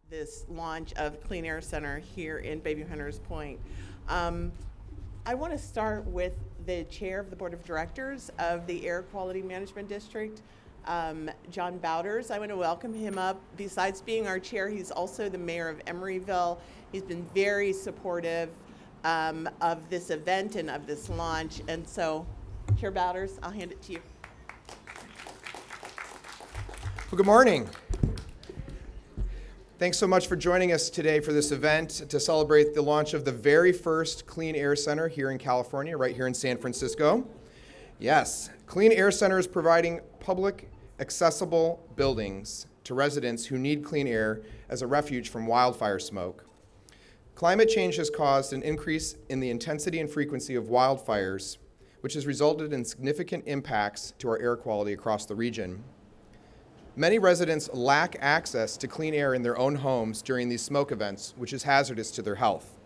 this launch of Clean Air Center here in Bayview Hunters Point. I want to start with the chair of the board of directors of the Air Quality Management District, John Bowders. I want to welcome him up. Besides being our chair, he's also the mayor of Emeryville. He's been very supportive of this event and of this launch. And so, Chair Bowders, I'll hand it to you. Well, good morning. Thanks so much for joining us today for this event to celebrate the launch of the very first Clean Air Center here in California, right here in San Francisco. Yes, Clean Air Center is providing public, accessible buildings to residents who need clean air as a refuge from wildfire smoke. Climate change has caused an increase in the intensity and frequency of wildfires, which has resulted in significant impacts to our air quality across the region. Many residents lack access to clean air in their own homes during these smoke events, which is hazardous to their health.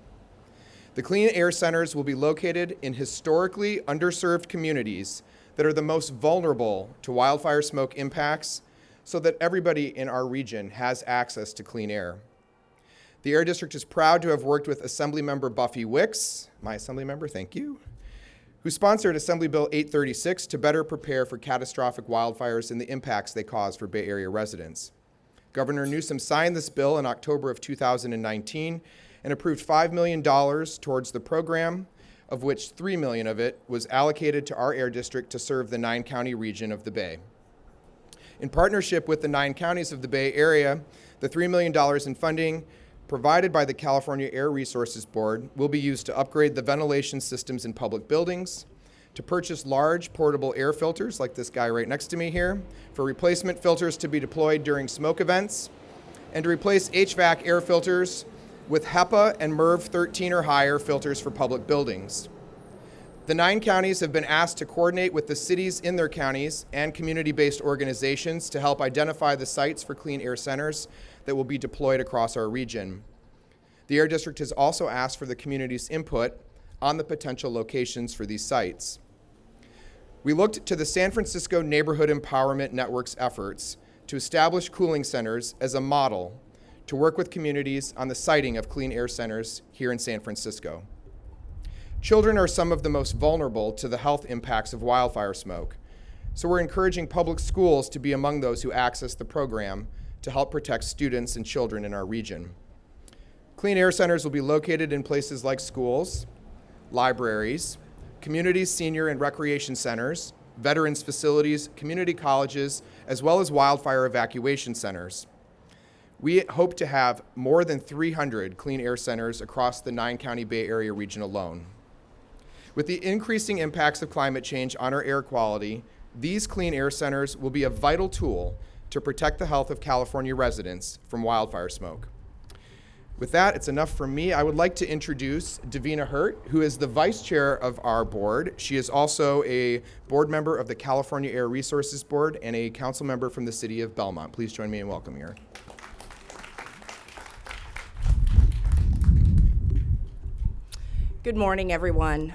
The Clean Air Centers will be located in historically underserved communities that are the most vulnerable to wildfire smoke impacts so that everybody in our region has access to clean air. The Air District is proud to have worked with Assemblymember Buffy Wicks, my Assemblymember, thank you, who sponsored Assembly Bill 836 to better prepare for catastrophic wildfires and the impacts they cause for Bay Area residents. Governor Newsom signed this bill in October of 2019 and approved $5 million towards the program, of which $3 million of it was allocated to our Air District to serve the 9-county region of the Bay. In partnership with the 9 counties of the Bay Area, the $3 million in funding provided by the California Air Resources Board will be used to upgrade the ventilation systems in public buildings, to purchase large portable air filters like this guy right next to me here, for replacement filters to be deployed during smoke events, and to replace HVAC air filters with HEPA and MERV 13 or higher filters for public buildings. The 9 counties have been asked to coordinate with the cities in their counties and community-based organizations to help identify the sites for clean air centers that will be deployed across our region. The Air District has also asked for the community's input on the potential locations for these sites. We looked to the San Francisco Neighborhood Empowerment Network's efforts to establish cooling centers as a model to work with communities on the siting of clean air centers here in San Francisco. Children are some of the most vulnerable to the health impacts of wildfire smoke, so we're encouraging public schools to be among those who access the program to help protect students and children in our region. Clean air centers will be located in places like schools, libraries, community senior and recreation centers, veterans facilities, community colleges, as well as wildfire evacuation centers. We hope to have more than 300 clean air centers across the 9-county Bay Area region alone. With the increasing impacts of climate change on our air quality, these clean air centers will be a vital tool to protect the health of California residents from wildfire smoke. With that, it's enough from me. I would like to introduce Davina Hurt, who is the vice chair of our board. She is also a board member of the California Air Resources Board and a council member from the city of Belmont. Please join me in welcoming her. Good morning, everyone.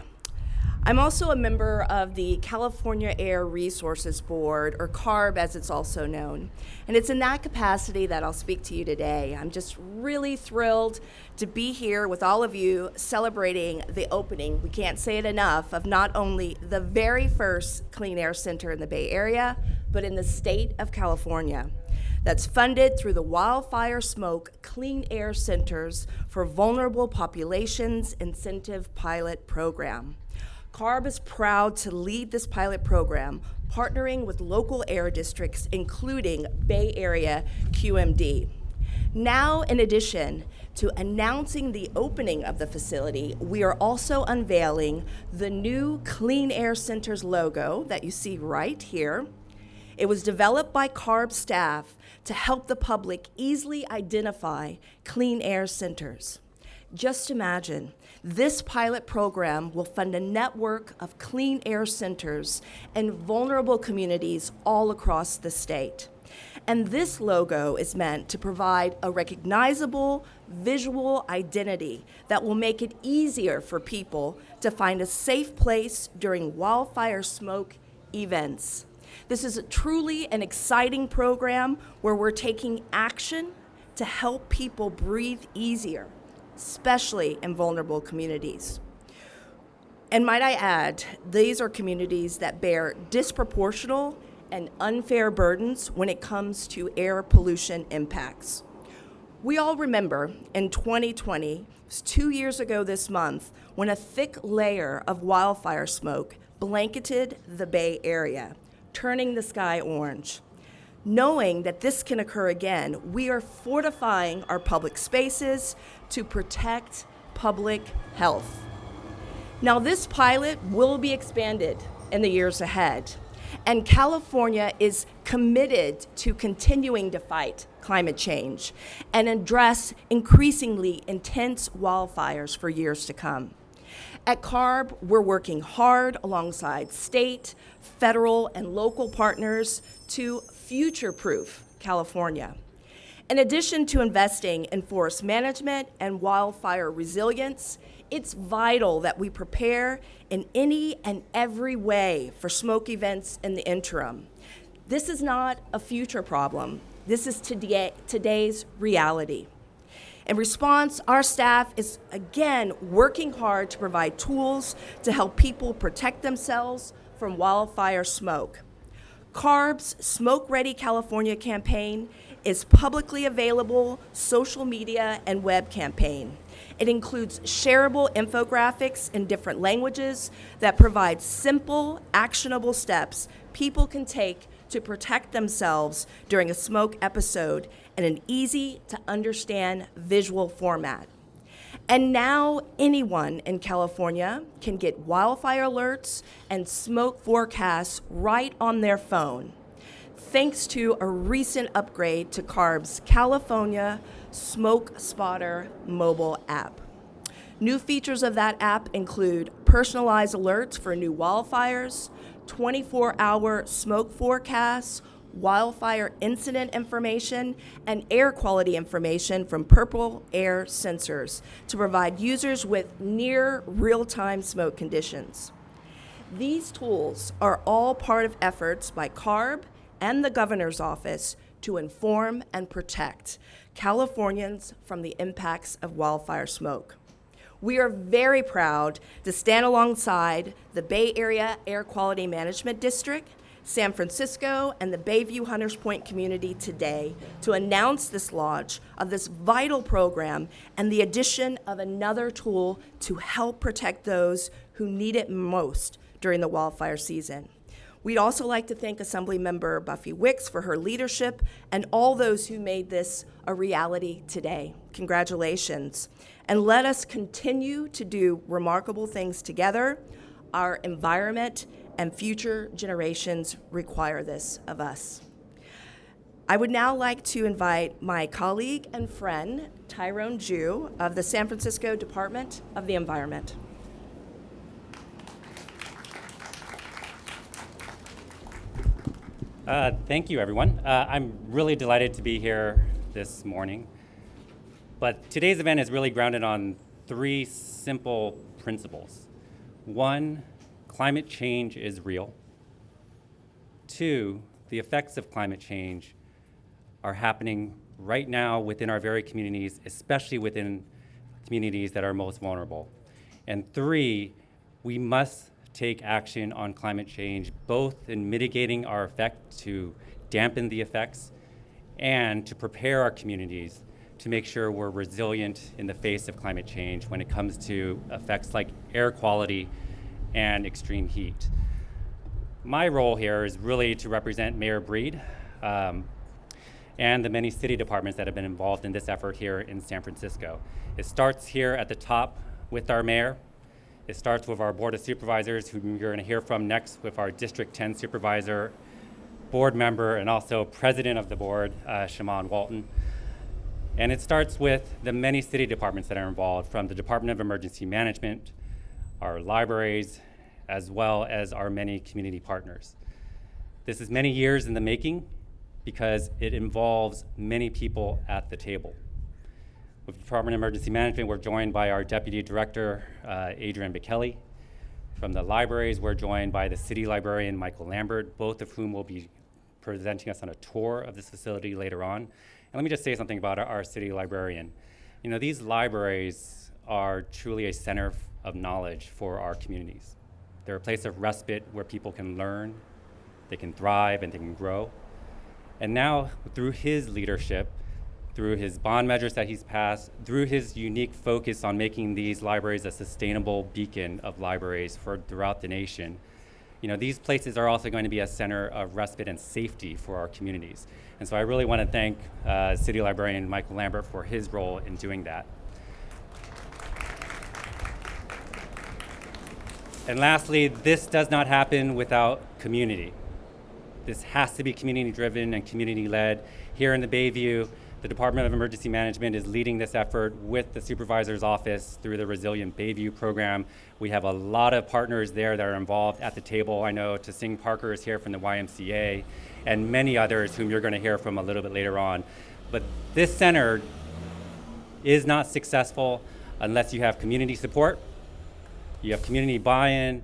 I'm also a member of the California Air Resources Board, or CARB as it's also known. And it's in that capacity that I'll speak to you today. I'm just really thrilled to be here with all of you celebrating the opening, we can't say it enough, of not only the very first Clean Air Center in the Bay Area, but in the state of California. That's funded through the Wildfire Smoke Clean Air Centers for Vulnerable Populations Incentive Pilot Program. CARB is proud to lead this pilot program, partnering with local air districts, including Bay Area QMD. Now, in addition to announcing the opening of the facility, we are also unveiling the new Clean Air Centers logo that you see right here. It was developed by CARB staff to help the public easily identify clean air centers. Just imagine, this pilot program will fund a network of clean air centers in vulnerable communities all across the state. And this logo is meant to provide a recognizable visual identity that will make it easier for people to find a safe place during wildfire smoke events. This is truly an exciting program where we're taking action to help people breathe easier, especially in vulnerable communities. And might I add, these are communities that bear disproportional and unfair burdens when it comes to air pollution impacts. We all remember in 2020, it was 2 years ago this month, when a thick layer of wildfire smoke blanketed the Bay Area, turning the sky orange. Knowing that this can occur again, we are fortifying our public spaces to protect public health. Now, this pilot will be expanded in the years ahead, and California is committed to continuing to fight climate change and address increasingly intense wildfires for years to come. At CARB, we're working hard alongside state, federal, and local partners to future-proof California. In addition to investing in forest management and wildfire resilience, it's vital that we prepare in any and every way for smoke events in the interim. This is not a future problem. This is today's reality. In response, our staff is again working hard to provide tools to help people protect themselves from wildfire smoke. CARB's Smoke Ready California campaign is publicly available social media and web campaign. It includes shareable infographics in different languages that provide simple, actionable steps people can take to protect themselves during a smoke episode in an easy-to-understand visual format. And now anyone in California can get wildfire alerts and smoke forecasts right on their phone, thanks to a recent upgrade to CARB's California Smoke Spotter mobile app. New features of that app include personalized alerts for new wildfires, 24-hour smoke forecasts, wildfire incident information, and air quality information from Purple Air sensors to provide users with near real-time smoke conditions. These tools are all part of efforts by CARB and the Governor's Office to inform and protect Californians from the impacts of wildfire smoke. We are very proud to stand alongside the Bay Area Air Quality Management District, San Francisco, and the Bayview Hunters Point community today to announce this launch of this vital program and the addition of another tool to help protect those who need it most during the wildfire season. We'd also like to thank Assemblymember Buffy Wicks for her leadership and all those who made this a reality today. Congratulations. And let us continue to do remarkable things together. Our environment and future generations require this of us. I would now like to invite my colleague and friend, Tyrone Jew of the San Francisco Department of the Environment. Thank you, everyone. I'm really delighted to be here this morning. But today's event is really grounded on 3 simple principles. 1, climate change is real. 2, the effects of climate change are happening right now within our very communities, especially within communities that are most vulnerable. And 3, we must take action on climate change, both in mitigating our effect to dampen the effects and to prepare our communities to make sure we're resilient in the face of climate change when it comes to effects like air quality and extreme heat. My role here is really to represent Mayor Breed and the many city departments that have been involved in this effort here in San Francisco. It starts here at the top with our mayor. It starts with our Board of Supervisors, who you're going to hear from next, with our District 10 Supervisor, board member, and also President of the board, Shaman Walton. And it starts with the many city departments that are involved, from the Department of Emergency Management, our libraries, as well as our many community partners. This is many years in the making because it involves many people at the table. With the Department of Emergency Management, we're joined by our Deputy Director, Adrian Bichelli. From the libraries, we're joined by the City Librarian, Michael Lambert, both of whom will be presenting us on a tour of this facility later on. And let me just say something about our city librarian. You know, these libraries are truly a center of knowledge for our communities. They're a place of respite where people can learn, they can thrive, and they can grow. And now, through his leadership, through his bond measures that he's passed, through his unique focus on making these libraries a sustainable beacon of libraries throughout the nation, you know, these places are also going to be a center of respite and safety for our communities. And so I really want to thank City Librarian Michael Lambert for his role in doing that. And lastly, this does not happen without community. This has to be community-driven and community-led. Here in the Bayview, the Department of Emergency Management is leading this effort with the Supervisor's Office through the Resilient Bayview program. We have a lot of partners there that are involved at the table. I know Tasing Parker is here from the YMCA, and many others whom you're going to hear from a little bit later on. But this center is not successful unless you have community support, you have community buy-in,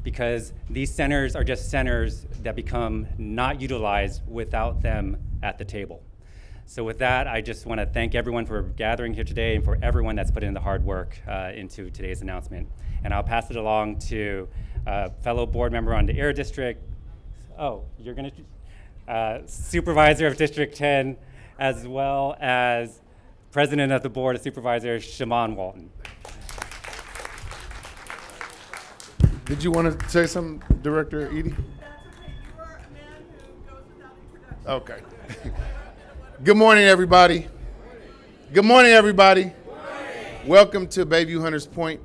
because these centers are just centers that become not utilized without them at the table. So with that, I just want to thank everyone for gathering here today and for everyone that's put in the hard work into today's announcement. And I'll pass it along to fellow board member on the Air District. Oh, you're going to Supervisor of District 10, as well as President of the Board of Supervisors, Shaman Walton. Did you want to say something, Director Edie? That's okay. You are a man who goes without introduction. Okay. Good morning, everybody. Good morning, everybody. Welcome to Bayview Hunters Point,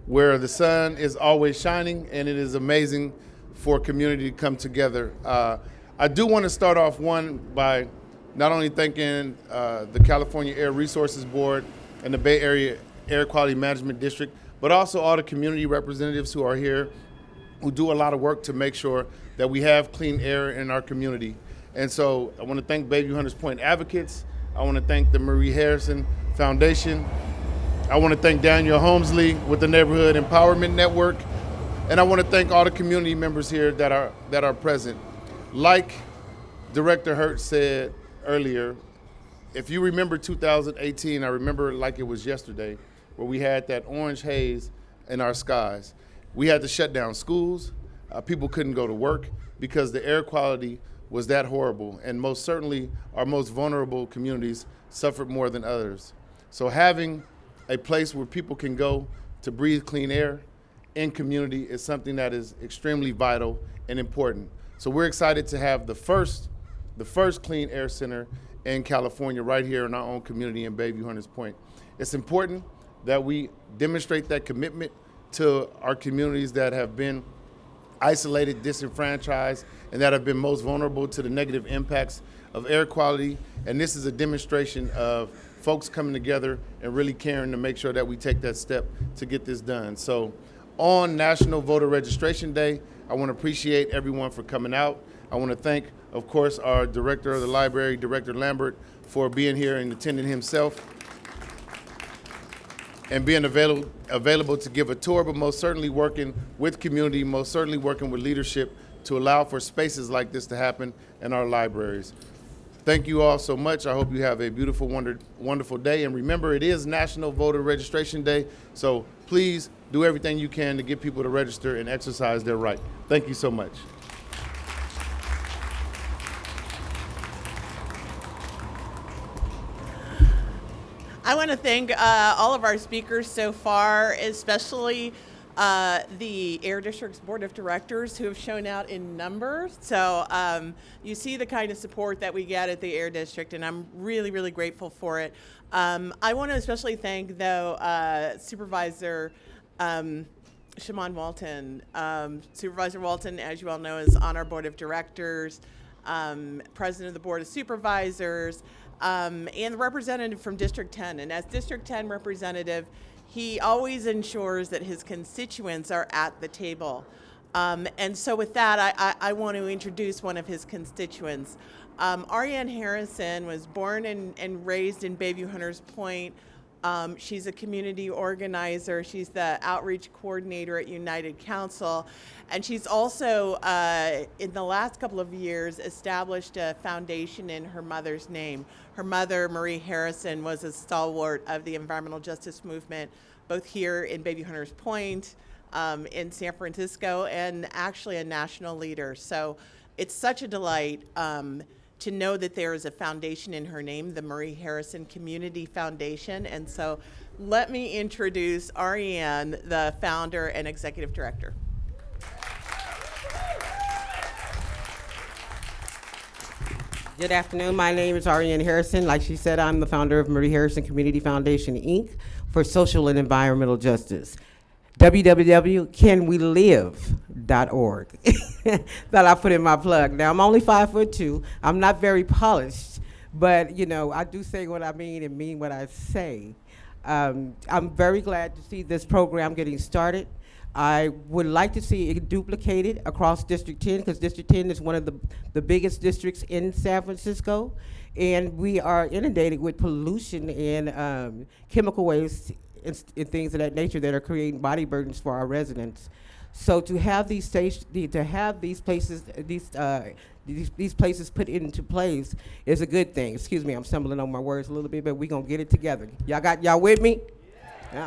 where the sun is always shining, and it is amazing for a community to come together. I do want to start off by not only thanking the California Air Resources Board and the Bay Area Air Quality Management District, but also all the community representatives who are here, who do a lot of work to make sure that we have clean air in our community. And so I want to thank Bayview Hunters Point advocates. I want to thank the Marie Harrison Foundation. I want to thank Daniel Holmesley with the Neighborhood Empowerment Network. And I want to thank all the community members here that are present. Like Director Hurt said earlier, if you remember 2018, I remember it like it was yesterday, where we had that orange haze in our skies. We had to shut down schools. People couldn't go to work because the air quality was that horrible. And most certainly our most vulnerable communities suffered more than others. So having a place where people can go to breathe clean air in community is something that is extremely vital and important. So we're excited to have the first clean air center in California right here in our own community in Bayview Hunters Point. It's important that we demonstrate that commitment to our communities that have been isolated, disenfranchised, and that have been most vulnerable to the negative impacts of air quality. And this is a demonstration of folks coming together and really caring to make sure that we take that step to get this done. So on National Voter Registration Day, I want to appreciate everyone for coming out. I want to thank, of course, our director of the library, Director Lambert, for being here and attending himself and being available to give a tour, but most certainly working with community, most certainly working with leadership to allow for spaces like this to happen in our libraries. Thank you all so much. I hope you have a beautiful, wonderful day. And remember, it is National Voter Registration Day, so please do everything you can to get people to register and exercise their right. Thank you so much. I want to thank all of our speakers so far, especially the Air District's Board of Directors who have shown out in numbers. So you see the kind of support that we get at the Air District, and I'm really, really grateful for it. I want to especially thank, though, Supervisor Shaman Walton. Supervisor Walton, as you all know, is on our Board of Directors, President of the Board of Supervisors, and the representative from District 10. And as District 10 representative, he always ensures that his constituents are at the table. And so with that, I want to introduce one of his constituents. Ariane Harrison was born and raised in Bayview Hunters Point, She's a community organizer. She's the outreach coordinator at United Council. And she's also, in the last couple of years, established a foundation in her mother's name. Her mother, Marie Harrison, was a stalwart of the environmental justice movement, both here in Bayview Hunters Point, in San Francisco, and actually a national leader. So it's such a delight to know that there is a foundation in her name, the Marie Harrison Community Foundation. And so let me introduce Ariane, the founder and executive director. Good afternoon. My name is Ariane Harrison. Like she said, I'm the founder of Marie Harrison Community Foundation, Inc. for social and environmental justice. www.canwelive.org. That I put in my plug. Now, I'm only 5'2". I'm not very polished, but you know, I do say what I mean and mean what I say. I'm very glad to see this program getting started. I would like to see it duplicated across District 10, because District 10 is one of the biggest districts in San Francisco, and we are inundated with pollution and chemical waste and things of that nature that are creating body burdens for our residents. So to have these places put into place is a good thing. Excuse me, I'm stumbling on my words a little bit, but we're gonna get it together. Y'all with me?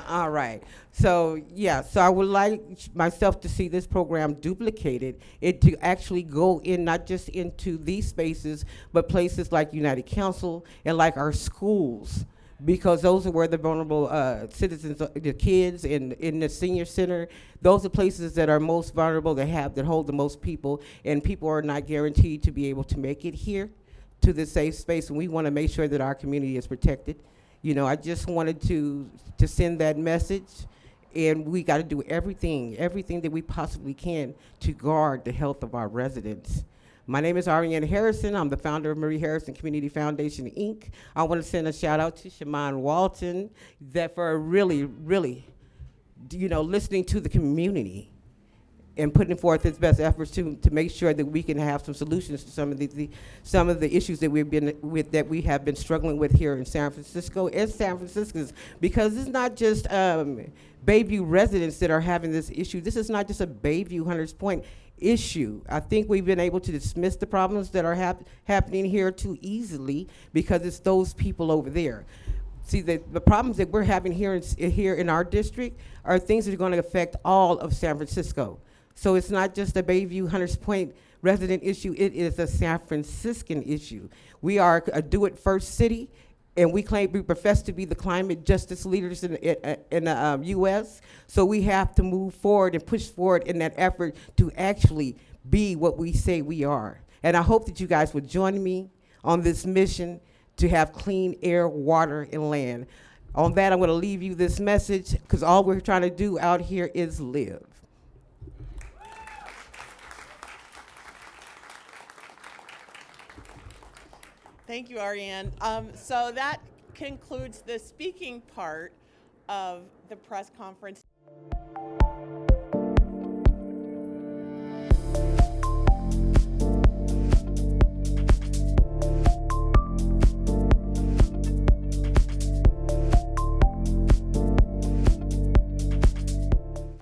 All right. So yeah, so I would like myself to see this program duplicated, it to actually go in not just into these spaces, but places like United Council and like our schools, because those are where the vulnerable citizens, the kids in the senior center, those are places that are most vulnerable, that hold the most people, and people are not guaranteed to be able to make it here to this safe space, and we want to make sure that our community is protected. You know, I just wanted to send that message, and we got to do everything that we possibly can to guard the health of our residents. My name is Ariane Harrison. I'm the founder of Marie Harrison Community Foundation, Inc. I want to send a shout out to Shaman Walton for really, you know, listening to the community and putting forth its best efforts to make sure that we can have some solutions to some of the issues that we have been struggling with here in San Francisco and San Franciscans, because it's not just Bayview residents that are having this issue. This is not just a Bayview Hunters Point issue. I think we've been able to dismiss the problems that are happening here too easily, because it's those people over there. See, the problems that we're having here in our district are things that are going to affect all of San Francisco. So it's not just a Bayview Hunters Point resident issue, it is a San Franciscan issue. We are a do-it-first city, and we profess to be the climate justice leaders in the U.S., so we have to move forward and push forward in that effort to actually be what we say we are. And I hope that you guys would join me on this mission to have clean air, water, and land. On that, I'm gonna leave you this message, because all we're trying to do out here is live. Thank you, Ariane. So that concludes the speaking part of the press conference.